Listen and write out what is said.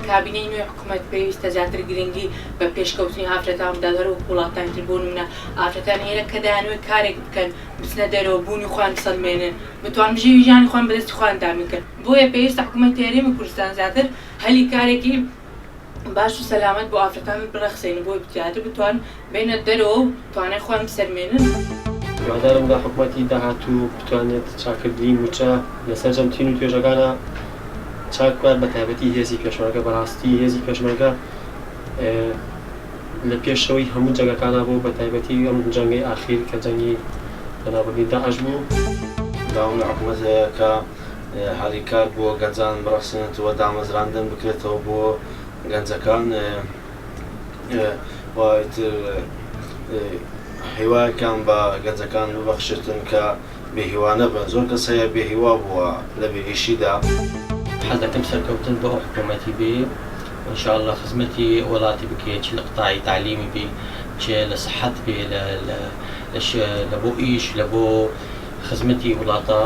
کابینەی نوێ حکوومەت پێویستە زیاتر گرنگی بە پێشکەوتنی ئافرەتان بدات هەرو وڵاتانی تر بۆ نمونە ئافرەتان هێرە کە دەیانوێت کارێک بکەن بچنە دەرەوە بوونی خۆیان بسەلمێنن بتوان ژیوی ژیانی خۆیان بەدەستی خۆیان دامین بکەن بۆیە پێویستە حکوومەتی هەرێمی کوردستان زیاتر هەلی کارێکی باش و سەلامەت بۆ ئافرەتان بڕەخسێن بۆی زیاتر بتوان بێنە دەرەوە و توانای خۆیان بسەلمێنن. هیوادارم لە حکوومەتی داهاتوو بتوانێت چاکردنی موچە لەسەر جەمتین و توێژەکانە چاک بکات بە تایبەتی هێزی پێشمەرگە بەڕاستی هێزی پێشمەرگە لە پێشەوەی هەموو جەنگەکانە بوو بە تایبەتی ئەم جەنگەی ئاخیر کە جەنگی بەناوبردنی داعش بوو. داوام لە حکوومەتەیە کە هەریکار بۆ گەنجان بڕەخسێنێتەوە دامەزراندن بکرێتەوە بۆ گەنجەکان وایتر هیوایەکان بە گەنجەکان ببەخشێتن کە بێهیوانە بن. زۆر کەس هەیە بێهیوا بووە لە بێئیشیدا. حەز دەکەم سەرکەوتن بۆ حکوومەتی بێ ئینشاءالله خزمەتی وڵاتی بکرێت چ لە قوتاعی تعلیمی بێ چ لە سەحەت بێ لە بۆ ئیش لە بۆ خزمەتی وڵاتە.